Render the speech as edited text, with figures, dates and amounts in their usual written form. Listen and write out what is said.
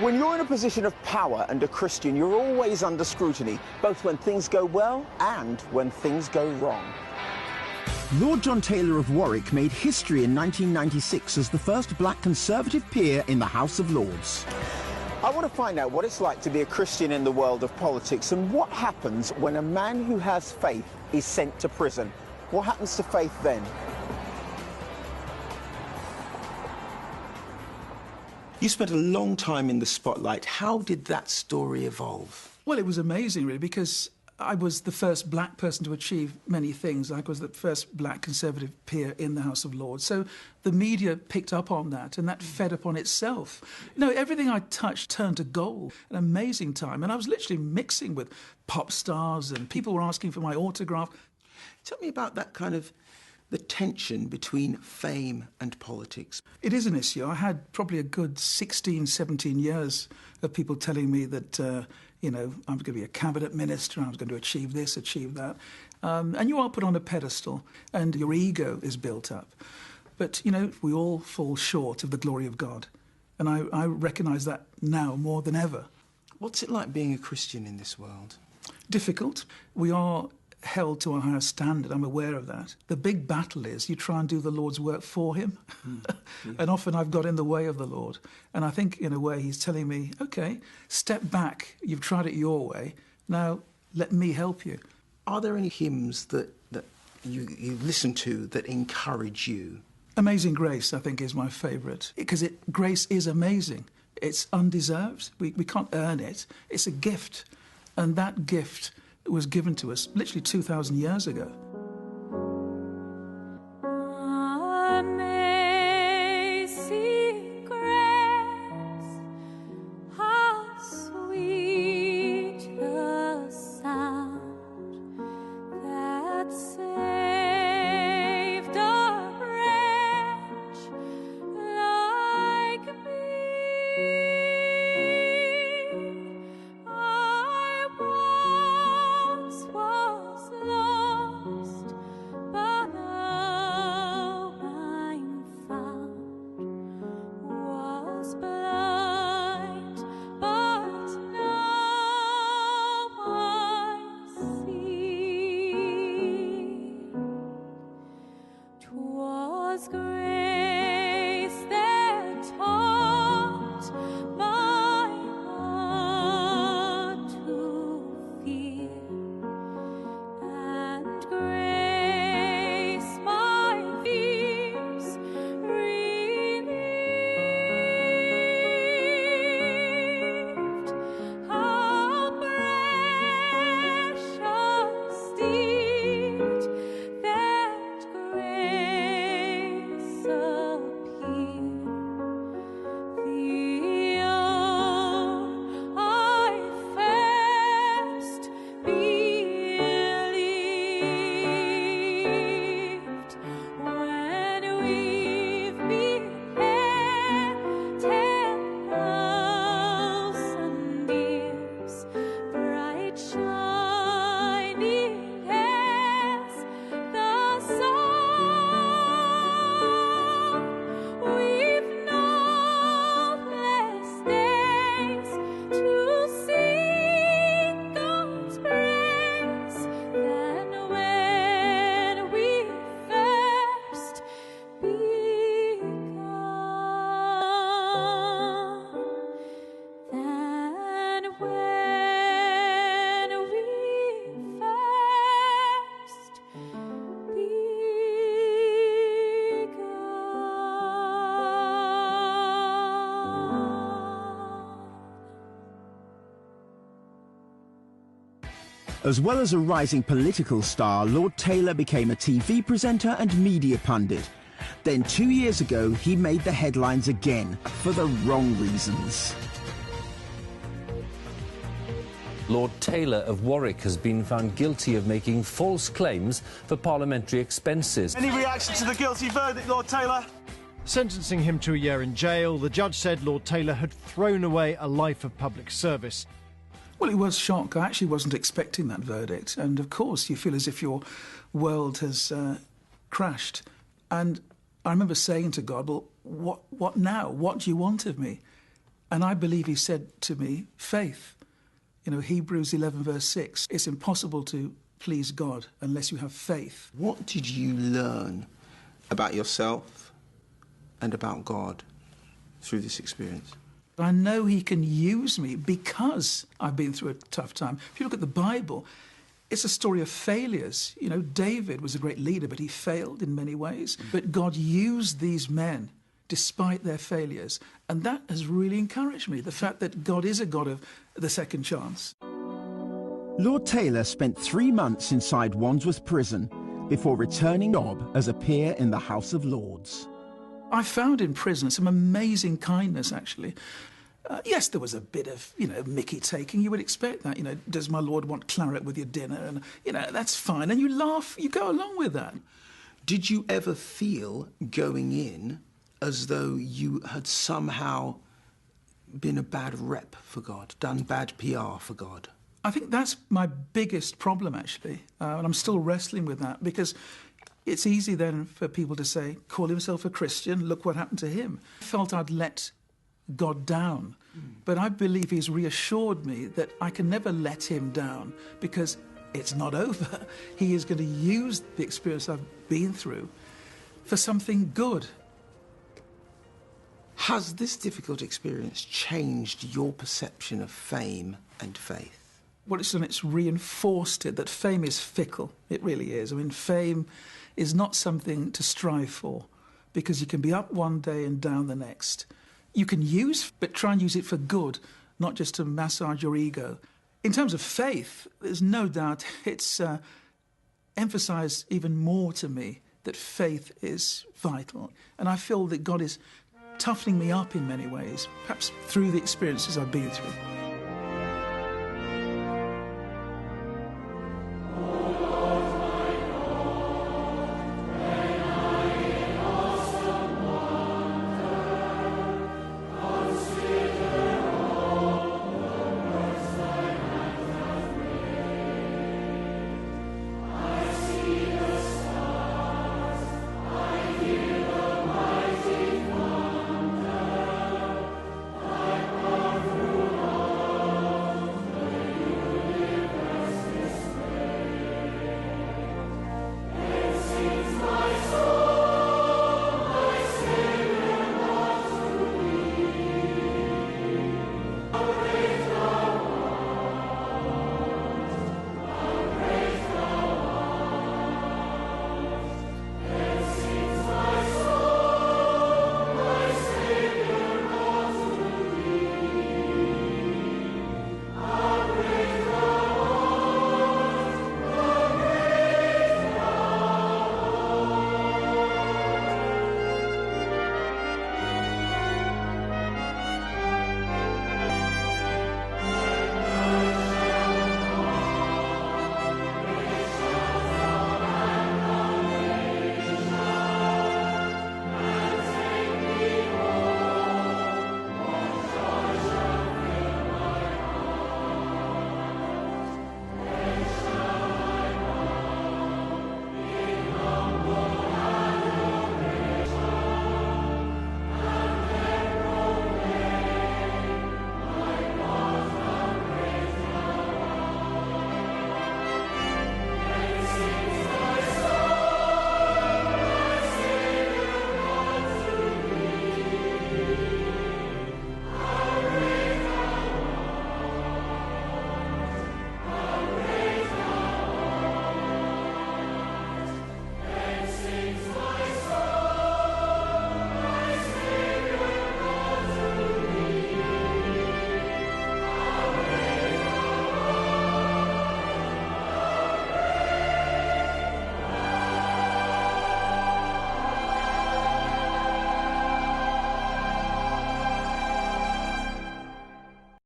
When you're in a position of power and a Christian, you're always under scrutiny, both when things go well and when things go wrong. Lord John Taylor of Warwick made history in 1996 as the first black Conservative peer in the House of Lords. I want to find out what it's like to be a Christian in the world of politics and what happens when a man who has faith is sent to prison. What happens to faith then? You spent a long time in the spotlight. How did that story evolve? Well, it was amazing, really, because I was the first black person to achieve many things. I was the first black Conservative peer in the House of Lords. So the media picked up on that, and that fed upon itself. You know, everything I touched turned to gold. An amazing time. And I was literally mixing with pop stars, and people were asking for my autograph. Tell me about that kind of the tension between fame and politics. It is an issue. I had probably a good 16, 17 years of people telling me that, you know, I'm going to be a cabinet minister, I was going to achieve this, achieve that. And you are put on a pedestal, and your ego is built up. But, you know, we all fall short of the glory of God. And I recognise that now more than ever. What's it like being a Christian in this world? Difficult. We are held to a higher standard, I'm aware of that. The big battle is you try and do the Lord's work for him. Yeah. And often I've got in the way of the Lord. And I think, in a way, he's telling me, OK, step back, you've tried it your way, now let me help you. Are there any hymns that you listen to that encourage you? Amazing Grace, I think, is my favourite, because grace is amazing. It's undeserved. We can't earn it. It's a gift. And that gift was given to us literally 2,000 years ago. Amazing grace, how sweet the sound that saved a wretch like me. Was lost, but now I'm found. Was blind, but now I see. 'Twas grace that taught my heart to fear, and grace my fears relieved. How precious did that grace appear, the hour I first believed. When we've been here 10,000 years, bright shining as the sun, we've no less days to sing God's praise than when we first begun. Than when we first As well as a rising political star, Lord Taylor became a TV presenter and media pundit. Then 2 years ago, he made the headlines again, for the wrong reasons. Lord Taylor of Warwick has been found guilty of making false claims for parliamentary expenses. Any reaction to the guilty verdict, Lord Taylor? Sentencing him to a year in jail, the judge said Lord Taylor had thrown away a life of public service. Well, it was shock. I actually wasn't expecting that verdict. And, of course, you feel as if your world has crashed. And I remember saying to God, well, what now? What do you want of me? And I believe he said to me, faith. You know, Hebrews 11 verse 6, it's impossible to please God unless you have faith. What did you learn about yourself and about God through this experience? I know he can use me because I've been through a tough time. If you look at the Bible, it's a story of failures. You know, David was a great leader, but he failed in many ways. But God used these men despite their failures. And that has really encouraged me, the fact that God is a God of the second chance. Lord Taylor spent 3 months inside Wandsworth Prison before returning job as a peer in the House of Lords. I found in prison some amazing kindness, actually. Yes, there was a bit of, mickey taking. You would expect that. Does my lord want claret with your dinner? And, that's fine. And you laugh, you go along with that. Did you ever feel going in as though you had somehow been a bad rep for God, done bad PR for God? I think that's my biggest problem, actually. And I'm still wrestling with that because it's easy then for people to say, call himself a Christian, look what happened to him. I felt I'd let God down. But I believe he's reassured me that I can never let him down because it's not over. He is going to use the experience I've been through for something good. Has this difficult experience changed your perception of fame and faith? What it's done, it's reinforced it, that fame is fickle. It really is. I mean, fame is not something to strive for because you can be up one day and down the next. You can use, but try and use it for good, not just to massage your ego. In terms of faith, there's no doubt it's emphasised even more to me that faith is vital. And I feel that God is toughening me up in many ways, perhaps through the experiences I've been through.